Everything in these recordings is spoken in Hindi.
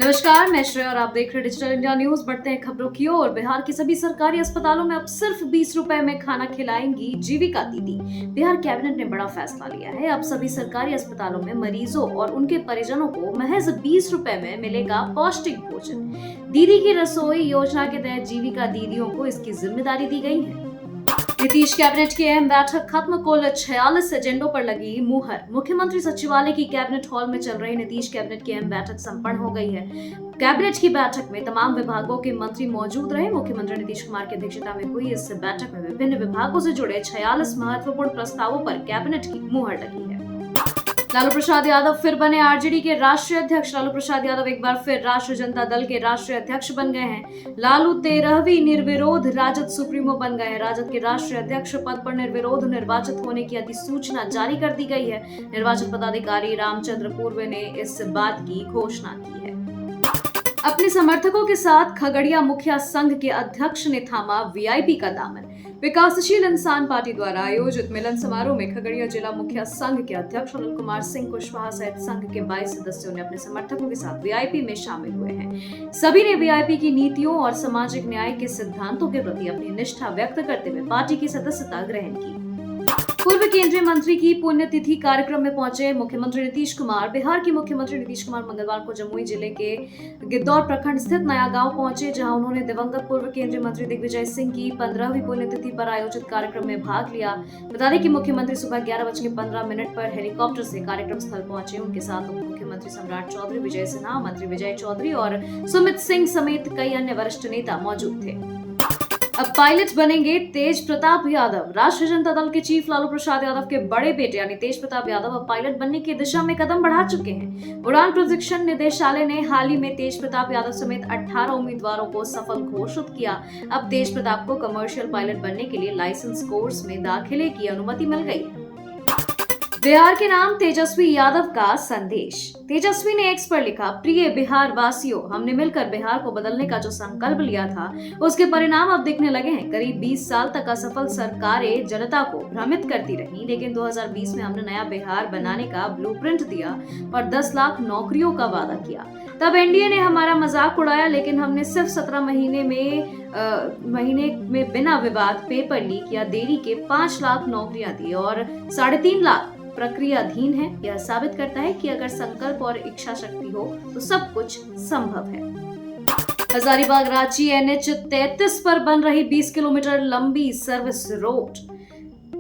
नमस्कार, मैं श्रेया और आप देख रहे हैं डिजिटल इंडिया न्यूज। बढ़ते हैं खबरों की ओर। बिहार के सभी सरकारी अस्पतालों में अब सिर्फ 20 रुपए में खाना खिलाएंगी जीविका दीदी। बिहार कैबिनेट ने बड़ा फैसला लिया है। अब सभी सरकारी अस्पतालों में मरीजों और उनके परिजनों को महज 20 रुपए में मिलेगा पौष्टिक भोजन। दीदी की रसोई योजना के तहत जीविका दीदियों को इसकी जिम्मेदारी दी गई है। नीतीश कैबिनेट की अहम बैठक खत्म, कुल 46 एजेंडों पर लगी मुहर। मुख्यमंत्री सचिवालय की कैबिनेट हॉल में चल रही नीतीश कैबिनेट की अहम बैठक संपन्न हो गई है। कैबिनेट की बैठक में तमाम विभागों के मंत्री मौजूद रहे। मुख्यमंत्री नीतीश कुमार की अध्यक्षता में हुई इस बैठक में विभिन्न विभागों से जुड़े 46 महत्वपूर्ण प्रस्तावों पर कैबिनेट की मुहर लगी है। लालू प्रसाद यादव फिर बने आरजेडी के राष्ट्रीय अध्यक्ष। लालू प्रसाद यादव एक बार फिर राष्ट्रीय जनता दल के राष्ट्रीय अध्यक्ष बन गए हैं। लालू 13वीं निर्विरोध राजद सुप्रीमो बन गए हैं। राजद के राष्ट्रीय अध्यक्ष पद पर निर्विरोध निर्वाचित होने की अधिसूचना जारी कर दी गई है। निर्वाचन पदाधिकारी रामचंद्र पूर्वे ने इस बात की घोषणा की है। अपने समर्थकों के साथ खगड़िया मुखिया संघ के अध्यक्ष ने थामा वीआईपी का दामन। विकासशील इंसान पार्टी द्वारा आयोजित मिलन समारोह में खगड़िया जिला मुखिया संघ के अध्यक्ष अनिल कुमार सिंह कुशवाहा सहित संघ के 22 सदस्यों ने अपने समर्थकों के साथ वीआईपी में शामिल हुए हैं। सभी ने वीआईपी की नीतियों और सामाजिक न्याय के सिद्धांतों के प्रति अपनी निष्ठा व्यक्त करते हुए पार्टी की सदस्यता ग्रहण की। पूर्व केंद्रीय मंत्री की पुण्यतिथि कार्यक्रम में पहुंचे मुख्यमंत्री नीतीश कुमार। बिहार के मुख्यमंत्री नीतीश कुमार मंगलवार को जमुई जिले के गिद्धौर प्रखंड स्थित नया गांव पहुंचे, जहां उन्होंने दिवंगत पूर्व केंद्रीय मंत्री दिग्विजय सिंह की 15वीं पुण्यतिथि पर आयोजित कार्यक्रम में भाग लिया। बता दें कि मुख्यमंत्री सुबह 11:15 पर हेलीकॉप्टर से कार्यक्रम स्थल पहुंचे। उनके साथ उप मुख्यमंत्री सम्राट चौधरी, विजय सिन्हा, मंत्री विजय चौधरी और सुमित सिंह समेत कई अन्य वरिष्ठ नेता मौजूद थे। अब पायलट बनेंगे तेज प्रताप यादव। राष्ट्रीय जनता दल के चीफ लालू प्रसाद यादव के बड़े बेटे यानी तेज प्रताप यादव अब पायलट बनने की दिशा में कदम बढ़ा चुके हैं। उड़ान प्रशिक्षण निदेशालय ने हाल ही में तेज प्रताप यादव समेत 18 उम्मीदवारों को सफल घोषित किया। अब तेज प्रताप को कमर्शियल पायलट बनने के लिए लाइसेंस कोर्स में दाखिले की अनुमति मिल गई है। बिहार के नाम तेजस्वी यादव का संदेश। तेजस्वी ने एक्स पर लिखा, प्रिय बिहार वासियों, हमने मिलकर बिहार को बदलने का जो संकल्प लिया था उसके परिणाम अब दिखने लगे हैं। करीब 20 साल तक असफल सरकारें जनता को भ्रमित करती रही, लेकिन 2020 में हमने नया बिहार बनाने का ब्लूप्रिंट दिया और 10 लाख नौकरियों का वादा किया। तब एनडीए ने हमारा मजाक उड़ाया, लेकिन हमने सिर्फ 17 महीने में बिना विवाद पेपर लीक या देरी के 5 लाख नौकरियां दी और 3.5 लाख प्रक्रियाधीन है। यह साबित करता है कि अगर संकल्प और इच्छा शक्ति हो तो सब कुछ संभव है। हजारीबाग रांची NH 33 पर बन रही 20 किलोमीटर लंबी सर्विस रोड।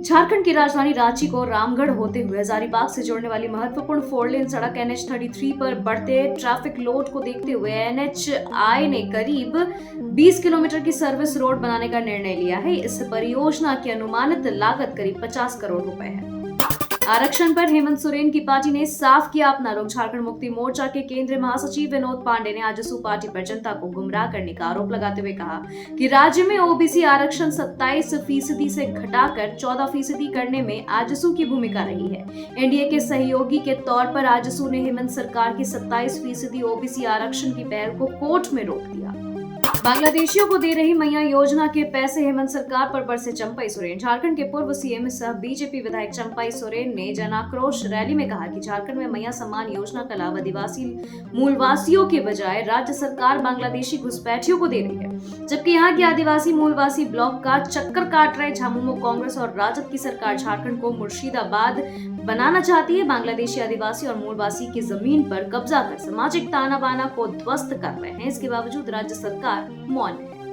झारखंड की राजधानी रांची को रामगढ़ होते हुए हजारीबाग से जोड़ने वाली महत्वपूर्ण 4 लेन सड़क NH 33 पर बढ़ते ट्रैफिक लोड को देखते हुए NHAI ने करीब 20 किलोमीटर की सर्विस रोड बनाने का निर्णय लिया है। इस परियोजना की अनुमानित लागत करीब 50 करोड़ रुपए है। आरक्षण पर हेमंत सोरेन की पार्टी ने साफ किया अपना रुख। झारखंड मुक्ति मोर्चा के केंद्रीय महासचिव विनोद पांडे ने आजसू पार्टी पर जनता को गुमराह करने का आरोप लगाते हुए कहा कि राज्य में ओबीसी आरक्षण 27% से घटाकर 14% करने में आजसू की भूमिका रही है। एनडीए के सहयोगी के तौर पर आजसू ने हेमंत सरकार की 27% ओबीसी आरक्षण की पहल को कोर्ट में रोक दिया। बांग्लादेशियों को दे रही मैया योजना के पैसे हेमंत सरकार पर बरसे चंपई सोरेन। झारखंड के पूर्व सीएम सह बीजेपी विधायक चंपई सोरेन ने जनाक्रोश रैली में कहा कि झारखंड में मैया सम्मान योजना का लाभ आदिवासी मूलवासियों के बजाय राज्य सरकार बांग्लादेशी घुसपैठियों को दे रही है, जबकि यहाँ के आदिवासी मूलवासी ब्लॉक का चक्कर काट रहे झामुमो कांग्रेस और राजद की सरकार झारखंड को मुर्शिदाबाद बनाना चाहती है। बांग्लादेशी आदिवासी और मूलवासी की जमीन पर कब्जा कर सामाजिक ताना बाना को ध्वस्त कर रहे हैं। इसके बावजूद राज्य सरकार मौन है।